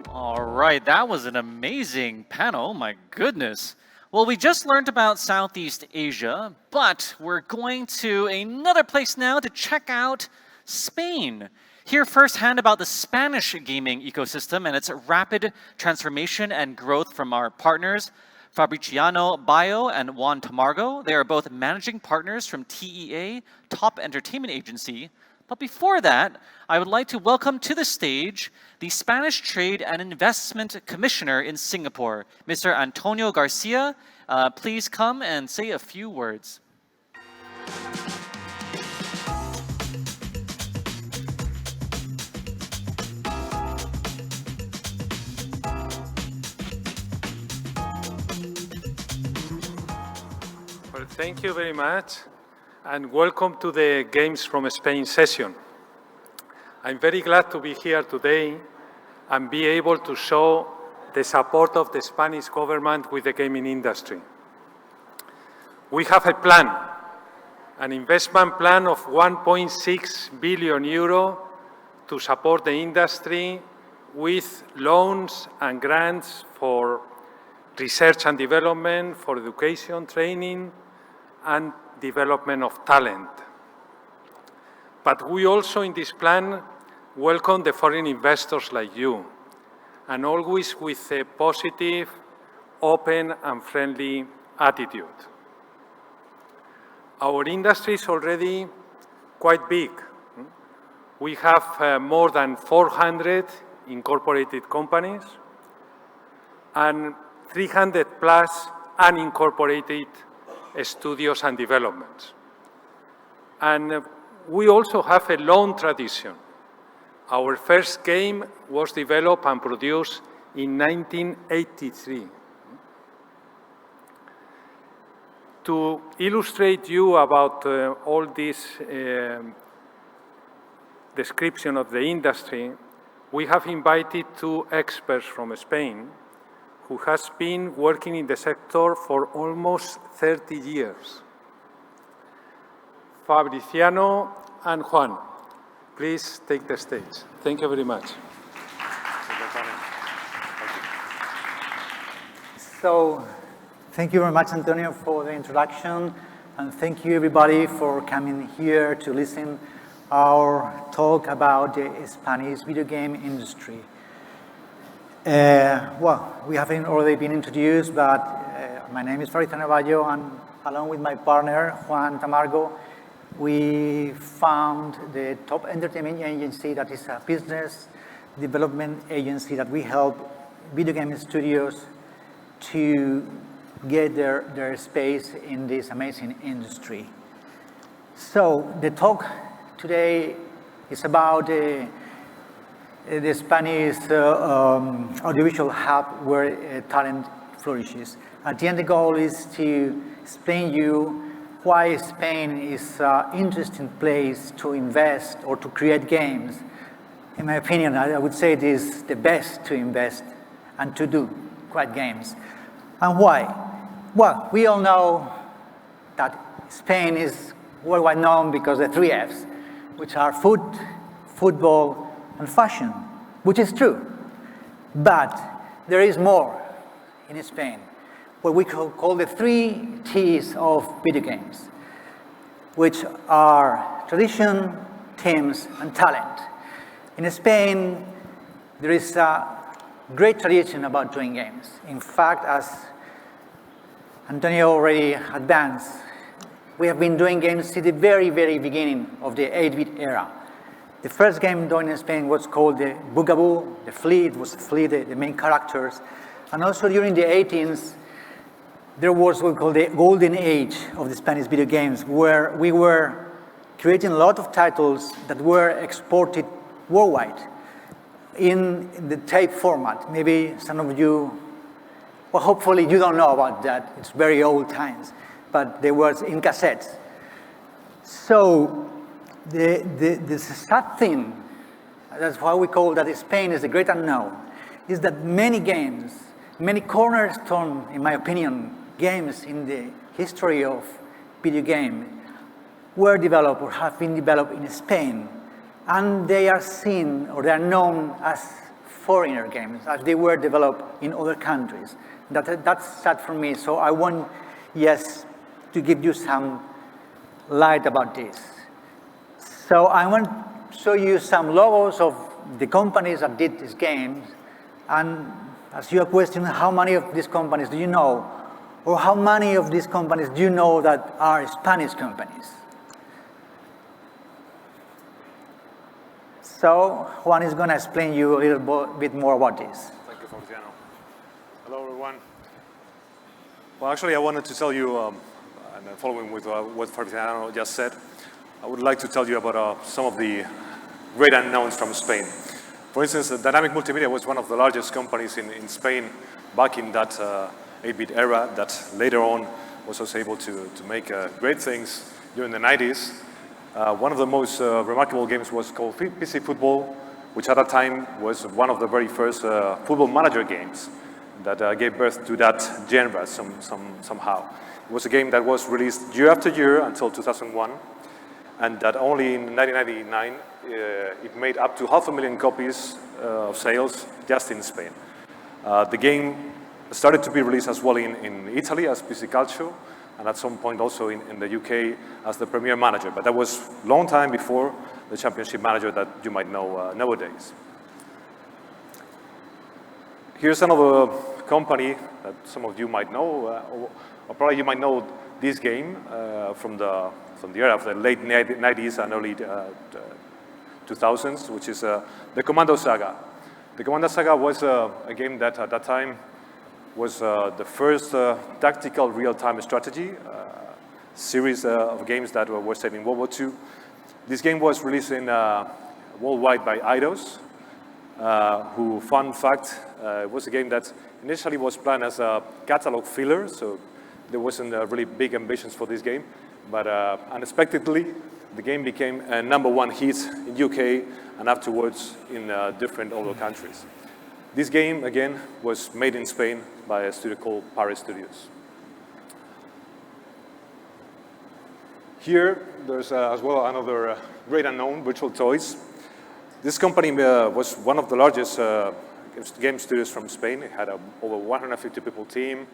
All right, that was an amazing panel. My goodness. Well, we just learned about Southeast Asia, but we're going to another place now to check out Spain. Hear firsthand about the Spanish gaming ecosystem and its rapid transformation and growth from our partners, Fabriciano, Bayo, and Juan Tamargo. They are both managing partners from TEA, top entertainment agency. But before that, I would like to welcome to the stage the Spanish Trade and Investment Commissioner in Singapore, Mr. Antonio Garcia. Please come and say a few words. Well, thank you very much, and welcome to the Games from Spain session. I'm very glad to be here today and be able to show the support of the Spanish government with the gaming industry. We have a plan, an investment plan of 1.6 billion euro to support the industry with loans and grants for research and development, for education, training, and development of talent. But we also, in this plan, welcome the foreign investors like you, and always with a positive, open, and friendly attitude. Our industry is already quite big. We have more than 400 incorporated companies and 300 plus unincorporated studios and developments. And we also have a long tradition. Our first game was developed and produced in 1983. To illustrate you about all this description of the industry, we have invited two experts from Spain who has been working in the sector for almost 30 years. Fabriciano and Juan, please take the stage. Thank you very much. So, thank you very much, Antonio, for the introduction, and thank you everybody for coming here to listen our talk about the Spanish video game industry. Well, we haven't already been introduced, but my name is Fabriciano Bayo, and along with my partner, Juan Tamargo, we found the top entertainment agency that is a business development agency that we help video game studios to get their space in this amazing industry. So the talk today is about the Spanish Audiovisual Hub where talent flourishes. At the end, the goal is to explain you why Spain is an interesting place to invest or to create games. In my opinion, I would say it is the best to invest and to do create games. And why? Well, we all know that Spain is worldwide known because of the three Fs, which are food, football, and fashion, which is true. But there is more in Spain, what we call the three T's of video games, which are tradition, teams, and talent. In Spain, there is a great tradition about doing games. In fact, as Antonio already advanced, we have been doing games since the very, very beginning of the 8-bit era. The first game done in Spain was called the Bugaboo, the Flea, it was Flea, the main characters. And also during the 18th, there was what we call the golden age of the Spanish video games, where we were creating a lot of titles that were exported worldwide in the tape format. Maybe some of you, well, hopefully you don't know about that. It's very old times, but they were in cassettes. So the sad thing, that's why we call that Spain is the great unknown, is that many games, many cornerstone, in my opinion, games in the history of video game were developed or have been developed in Spain, and they are seen or they are known as foreigner games as they were developed in other countries. That's sad for me, so I want, yes, to give you some light about this. So I want to show you some logos of the companies that did these games, and ask you a question, how many of these companies do you know? Or how many of these companies do you know that are Spanish companies? So Juan is going to explain you a little bit more about this. Thank you, Fabriciano. Hello, everyone. Well, actually, I wanted to tell you, and following with what Fabriciano just said, I would like to tell you about some of the great unknowns from Spain. For instance, Dynamic Multimedia was one of the largest companies in Spain back in that 8-bit era that later on was also able to make great things during the 90s. One of the most remarkable games was called PC Football, which at that time was one of the very first football manager games that gave birth to that genre somehow. It was a game that was released year after year until 2001, and that only in 1999 it made up to 500,000 copies of sales just in Spain. The game started to be released as well in Italy as PC Calcio, and at some point also in the UK as the Premier Manager, but that was a long time before the Championship Manager that you might know nowadays. Here's another company that some of you might know, or probably you might know this game from the era of the late 90s and early 2000s, which is the Commando Saga. The Commando Saga was a game that at that time was the first tactical real-time strategy series of games that were set in World War II. This game was released worldwide by Eidos, who, fun fact, was a game that initially was planned as a catalog filler, so there wasn't really big ambitions for this game, but unexpectedly, the game became a #1 hit in UK and afterwards in different other countries. This game, again, was made in Spain by a studio called Paris Studios. Here, there's as well another great unknown, Virtual Toys. This company was one of the largest game studios from Spain. It had over 150 people team,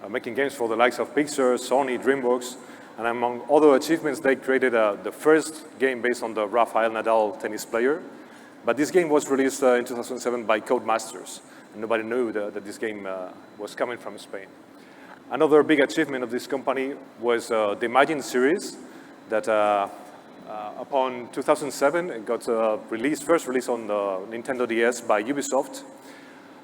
making games for the likes of Pixar, Sony, DreamWorks, and among other achievements, they created the first game based on the Rafael Nadal tennis player. But this game was released in 2007 by Codemasters, and nobody knew that this game was coming from Spain. Another big achievement of this company was the Imagine series that upon 2007, it got first released on the Nintendo DS by Ubisoft.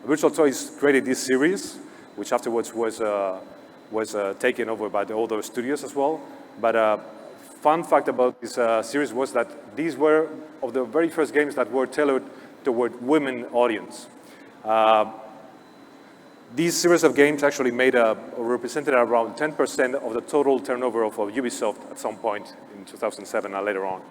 Virtual Toys created this series, which afterwards was taken over by the other studios as well. But fun fact about this series was that these were of the very first games that were tailored toward women audience. These series of games actually represented around 10% of the total turnover of Ubisoft at some point in 2007 and later on.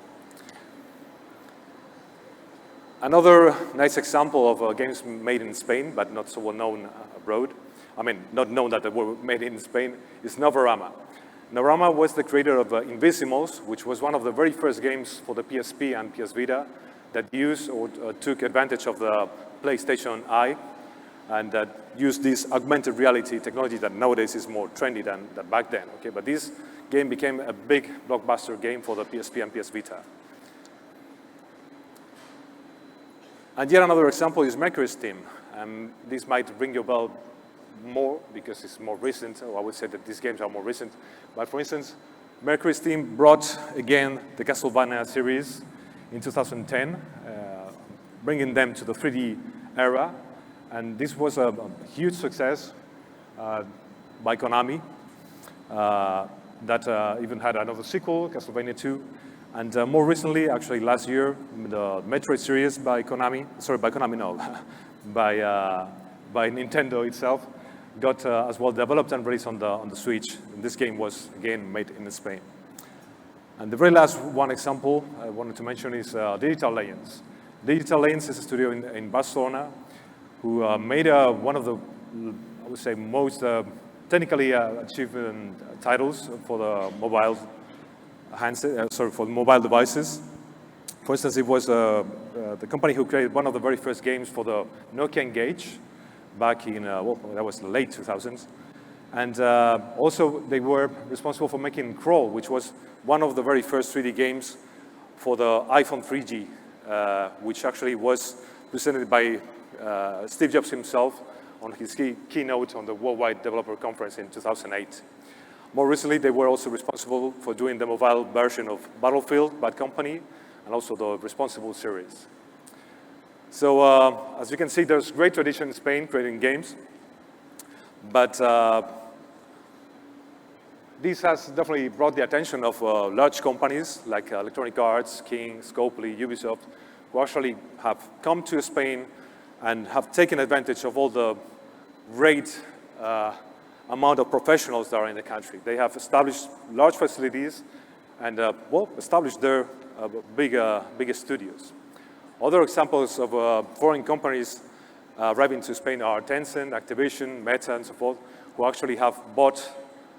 Another nice example of games made in Spain, but not so well known abroad, I mean, not known that they were made in Spain, is Novarama. Novarama was the creator of Invisimals, which was one of the very first games for the PSP and PS Vita that used or took advantage of the PlayStation Eye, and that used this augmented reality technology that nowadays is more trendy than back then. Okay, but this game became a big blockbuster game for the PSP and PS Vita. And yet another example is MercurySteam. This might ring your bell more because it's more recent, or I would say that these games are more recent. But for instance, MercurySteam brought again the Castlevania series in 2010, bringing them to the 3D era. And this was a huge success by Konami that even had another sequel, Castlevania 2. And more recently, actually last year, the Metroid series by Konami, sorry, by Konami, no, by Nintendo itself, got as well developed and released on the Switch. And this game was, again, made in Spain. And the very last one example I wanted to mention is Digital Legends. Digital Legends is a studio in Barcelona who made one of the, I would say, most technically achieved titles for the mobile handset, for mobile devices. For instance, it was the company who created one of the very first games for the Nokia Engage back in, well, that was the late 2000s. And also they were responsible for making Crawl, which was one of the very first 3D games for the iPhone 3G, which actually was presented by Steve Jobs himself on his keynote on the Worldwide Developer Conference in 2008. More recently, they were also responsible for doing the mobile version of Battlefield, Bad Company, and also the Responsible series. So as you can see, there's great tradition in Spain creating games, but this has definitely brought the attention of large companies like Electronic Arts, King, Scopely, Ubisoft, who actually have come to Spain and have taken advantage of all the great amount of professionals that are in the country. They have established large facilities and well, established their big studios. Other examples of foreign companies arriving to Spain are Tencent, Activision, Meta, and so forth, who actually have bought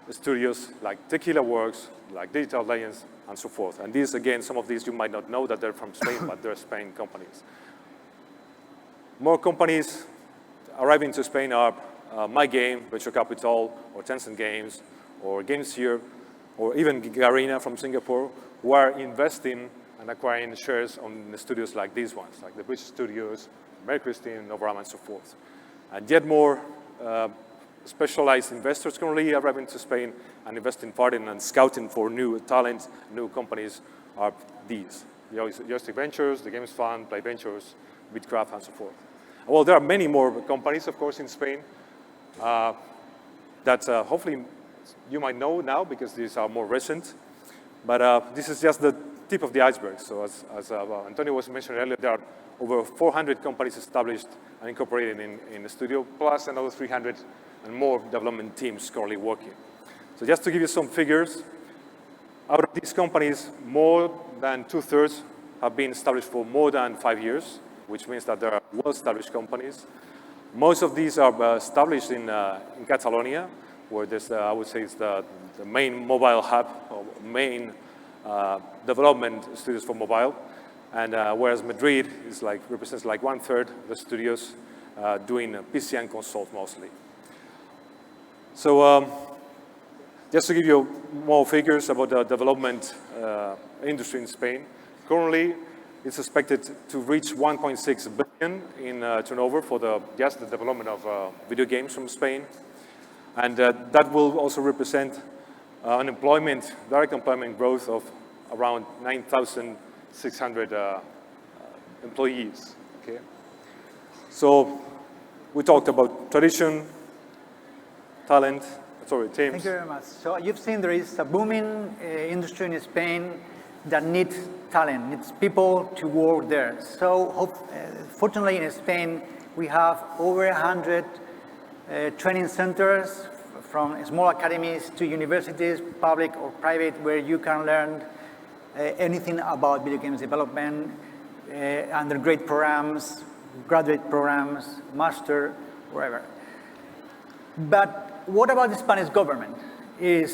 studios like Tequila Works, like Digital Legends, and so forth. And these, again, some of these you might not know that they're from Spain, but they're Spain companies. More companies arriving to Spain are My Game, Venture Capital, or Tencent Games, or Gamescom, or even Garcia from Singapore, who are investing and acquiring shares on the studios like these ones, like the British Studios, MercurySteam, Novarama, and so forth. And yet more specialized investors currently arriving to Spain and investing further and scouting for new talent, new companies are these. Joystick Ventures, the Games Fund, Play Ventures, Bitcraft, and so forth. Well, there are many more companies, of course, in Spain that hopefully you might know now because these are more recent. But this is just the tip of the iceberg. So as Antonio was mentioning earlier, there are over 400 companies established and incorporated in the studio, plus another 300 and more development teams currently working. So just to give you some figures, out of these companies, more than 2/3 have been established for more than 5 years, which means that they are well-established companies. Most of these are established in Catalonia, where there's, I would say, it's the main mobile hub, or main development studios for mobile. And whereas Madrid is represents like 1/3 the studios doing PC and consoles mostly. So just to give you more figures about the development industry in Spain, currently it's expected to reach 1.6 billion in turnover for just the development of video games from Spain. And that will also represent direct employment growth of around 9,600 employees. Okay. So we talked about tradition, talent, teams. Thank you very much. So you've seen there is a booming industry in Spain that needs talent, needs people to work there. So fortunately in Spain, we have over 100 training centers from small academies to universities, public or private, where you can learn anything about video games development, undergraduate programs, graduate programs, master, wherever. But what about the Spanish government? The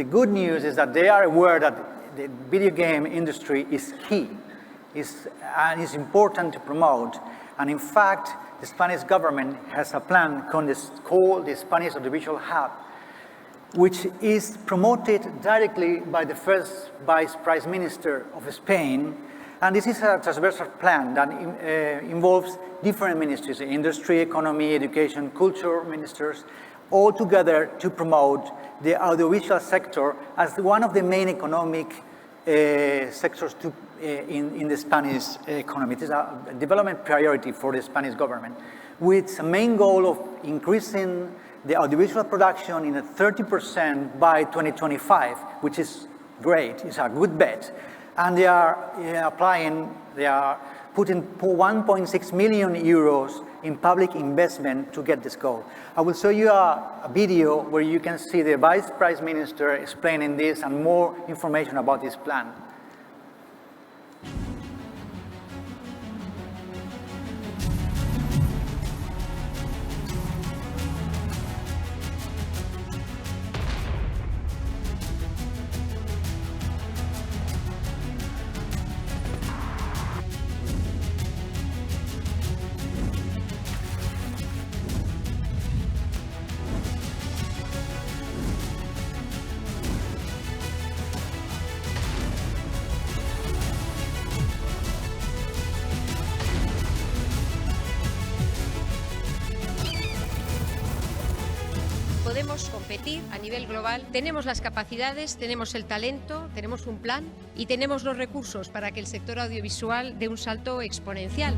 good news is that they are aware that the video game industry is key, and is important to promote. And in fact, the Spanish government has a plan called the Spanish Audiovisual Hub, which is promoted directly by the first Vice Prime Minister of Spain. And this is a transversal plan that involves different ministries, industry, economy, education, culture ministers, all together to promote the audiovisual sector as one of the main economic sectors in the Spanish economy. It is a development priority for the Spanish government, with a main goal of increasing the audiovisual production in 30% by 2025, which is great. It's a good bet. And they are putting 1.6 million euros in public investment to get this goal. I will show you a video where you can see the Vice Prime Minister explaining this and more information about this plan. podemos competir a nivel global. Tenemos las capacidades, tenemos el talento, tenemos un plan y tenemos los recursos para que el sector audiovisual dé un salto exponencial.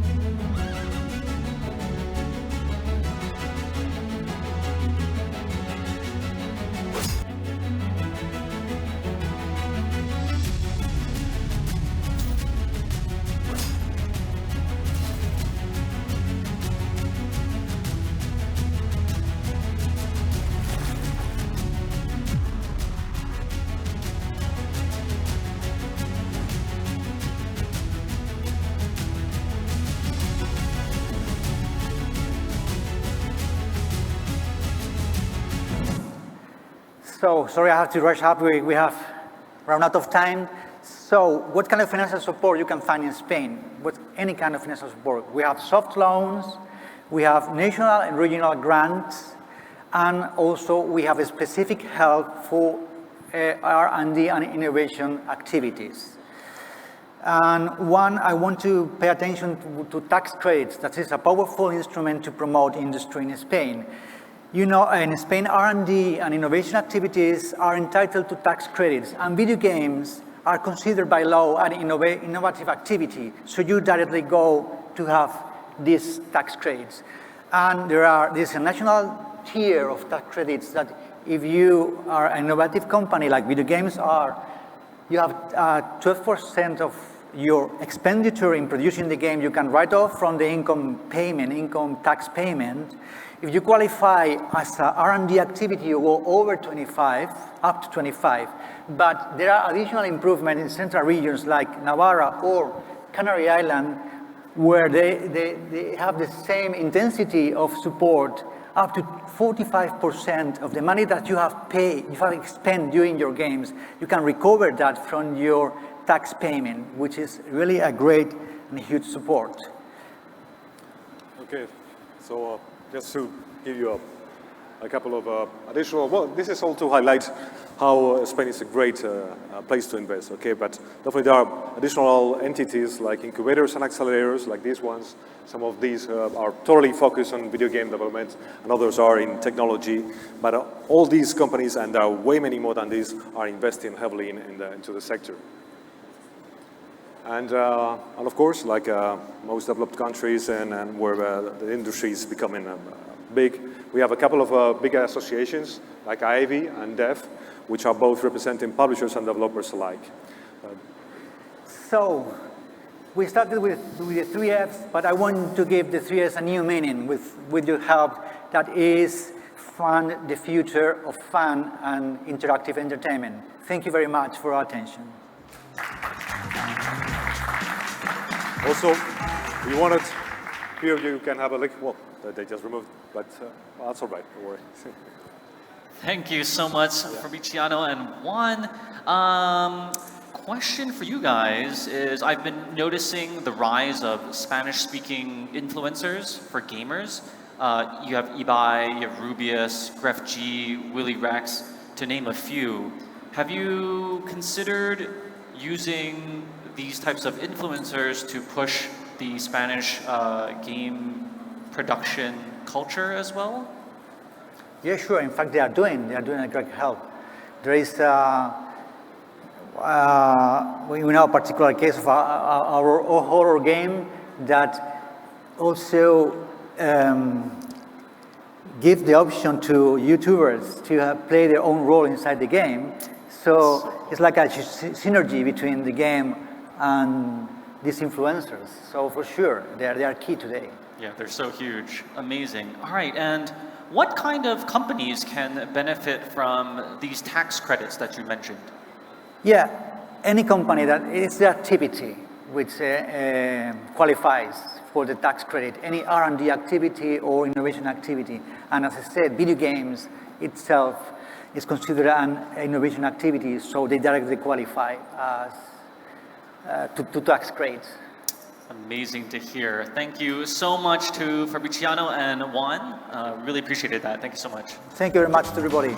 So, sorry, I have to rush up. We have run out of time. So, what kind of financial support you can find in Spain? Any kind of financial support. We have soft loans, we have national and regional grants, and also we have a specific help for R&D and innovation activities. And one, I want to pay attention to tax credits. That is a powerful instrument to promote industry in Spain. You know, in Spain, R&D and innovation activities are entitled to tax credits, and video games are considered by law an innovative activity, so you directly go to have these tax credits. And there's a national tier of tax credits that if you are an innovative company like video games are, you have 12% of your expenditure in producing the game you can write off from the income tax payment. If you qualify as an R&D activity, you go over 25, up to 25. But there are additional improvements in central regions like Navarra or Canary Island, where they have the same intensity of support, up to 45% of the money that you have spent during your games. You can recover that from your tax payment, which is really a great and huge support. Okay, so just to give you a couple of additional, well, this is all to highlight how Spain is a great place to invest, okay? But definitely there are additional entities like incubators and accelerators like these ones. Some of these are totally focused on video game development, and others are in technology. But all these companies, and there are way many more than these, are investing heavily into the sector. And of course, like most developed countries and where the industry is becoming big, we have a couple of big associations like IAV and DEF, which are both representing publishers and developers alike. So, we started with the 3 Fs, but I want to give the 3 Fs a new meaning with your help. That is fund the future of fun and interactive entertainment. Thank you very much for your attention. Also, we wanted, here you can have a look, well, they just removed, but well, that's all right, don't worry. Thank you so much, Fabriciano and Juan. Question for you guys is, I've been noticing the rise of Spanish-speaking influencers for gamers. You have Ibai, you have Rubius, Gref G, Willy Rex, to name a few. Have you considered using these types of influencers to push the Spanish game production culture as well? Yeah, sure. In fact, they are doing a great help. There is, we know a particular case of our horror game that also gives the option to YouTubers to play their own role inside the game. So it's like a synergy between the game and these influencers. So for sure, they are key today. Yeah, they're so huge. Amazing. All right, and what kind of companies can benefit from these tax credits that you mentioned? Yeah, any company that is the activity which qualifies for the tax credit, any R&D activity or innovation activity. And as I said, video games itself is considered an innovation activity, so they directly qualify as to tax credits. Amazing to hear. Thank you so much to Fabriciano and Juan. Really appreciated that. Thank you so much. Thank you very much to everybody.